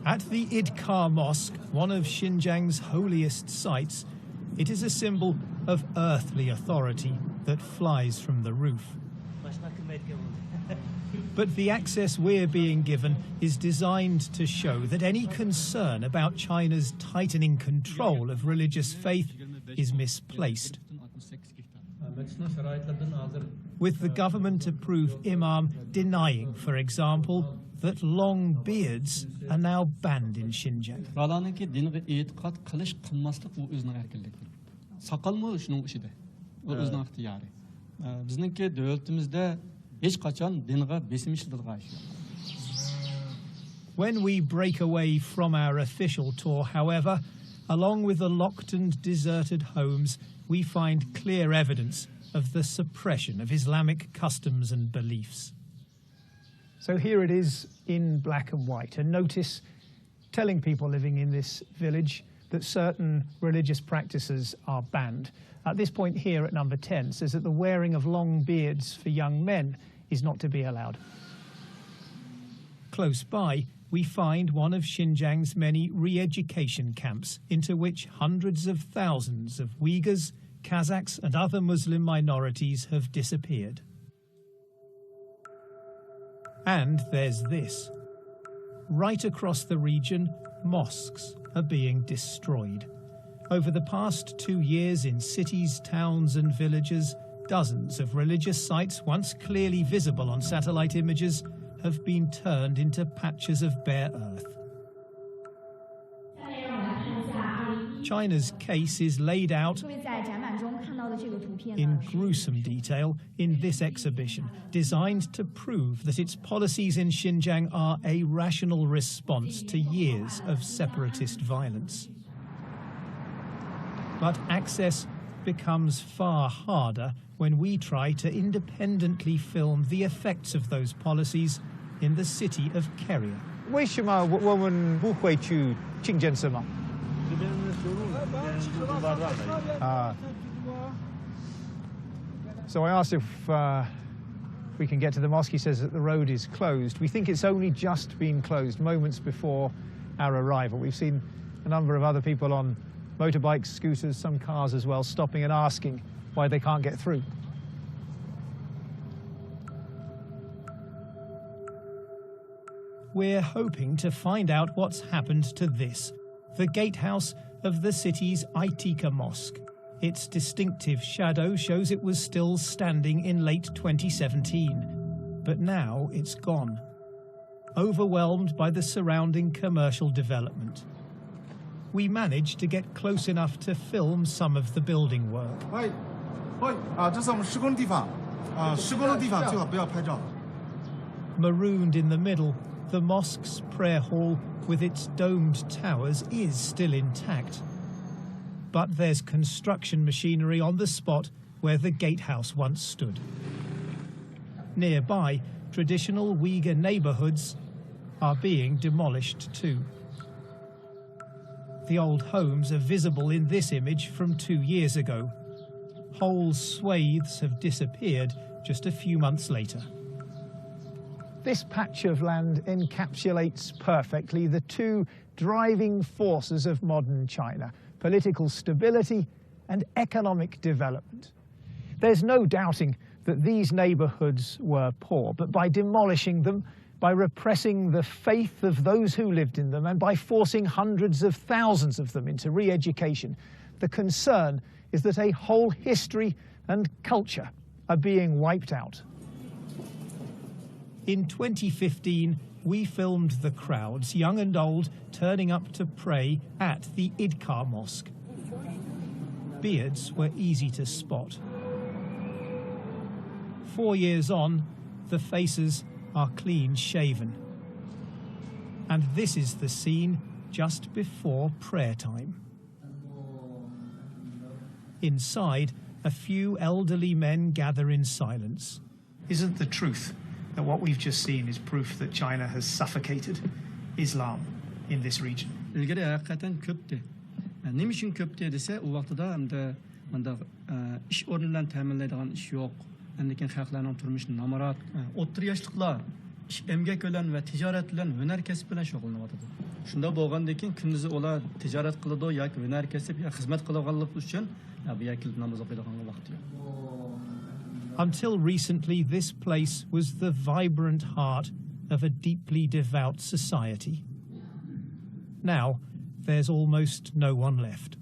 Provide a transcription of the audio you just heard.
At the Idkar Mosque, one of Xinjiang's holiest sites, it is a symbol of earthly authority that flies from the roof. But the access we're being given is designed to show that any concern about China's tightening control of religious faith is misplaced. With the government-approved imam denying, for example, that long beards are now banned in Xinjiang. When we break away from our official tour, however, along with the locked and deserted homes, we find clear evidence of the suppression of Islamic customs and beliefs. So here it is in black and white, a notice telling people living in this village that certain religious practices are banned. At this point here at number 10 says that the wearing of long beards for young men is not to be allowed. Close by, we find one of Xinjiang's many re-education camps into which hundreds of thousands of Uyghurs, Kazakhs and other Muslim minorities have disappeared. And there's this. Right across the region, mosques are being destroyed. Over the past 2 years in cities, towns and villages, dozens of religious sites once clearly visible on satellite images have been turned into patches of bare earth. China's case is laid out in gruesome detail in this exhibition, designed to prove that its policies in Xinjiang are a rational response to years of separatist violence. But access becomes far harder when we try to independently film the effects of those policies in the city of Keria. 为什么我们不会去清真寺吗？ So I asked if we can get to the mosque. He says that the road is closed. We think it's only just been closed moments before our arrival. We've seen a number of other people on motorbikes, scooters, some cars as well, stopping and asking why they can't get through. We're hoping to find out what's happened to this, the gatehouse of the city's Aitika Mosque. Its distinctive shadow shows it was still standing in late 2017, but now it's gone, overwhelmed by the surrounding commercial development. We managed to get close enough to film some of the building work. Marooned in the middle, the mosque's prayer hall with its domed towers is still intact. But there's construction machinery on the spot where the gatehouse once stood. Nearby, traditional Uyghur neighborhoods are being demolished too. The old homes are visible in this image from 2 years ago. Whole swathes have disappeared just a few months later. This patch of land encapsulates perfectly the two driving forces of modern China: political stability and economic development. There's no doubting that these neighborhoods were poor, but by demolishing them, by repressing the faith of those who lived in them, and by forcing hundreds of thousands of them into re-education, the concern is that a whole history and culture are being wiped out. In 2015, we filmed the crowds, young and old, turning up to pray at the Idkar Mosque. Beards were easy to spot. 4 years on, the faces are clean-shaven. And this is the scene just before prayer time. Inside, a few elderly men gather in silence. Isn't the truth that what we've just seen is proof that China has suffocated Islam in this region? ilgari haqiqatan ko'pdi. Nima uchun ko'pdi desa, u vaqtida hamda ish o'rni bilan ta'minlaydigan ish yo'q. Lekin xalqlarning turmushi namorat, o'ttir yoshliklar emgak bilan va tijorat bilan, hunar kasb bilan shug'ullanyotadi. Shunda bo'lgandan keyin kunduzi ular tijorat qiladi yoki hunar kasb yoki xizmat qilganlik uchun bu yerga namoz o'qiydigan vaqti yo'q. Until recently, this place was the vibrant heart of a deeply devout society. Now, there's almost no one left.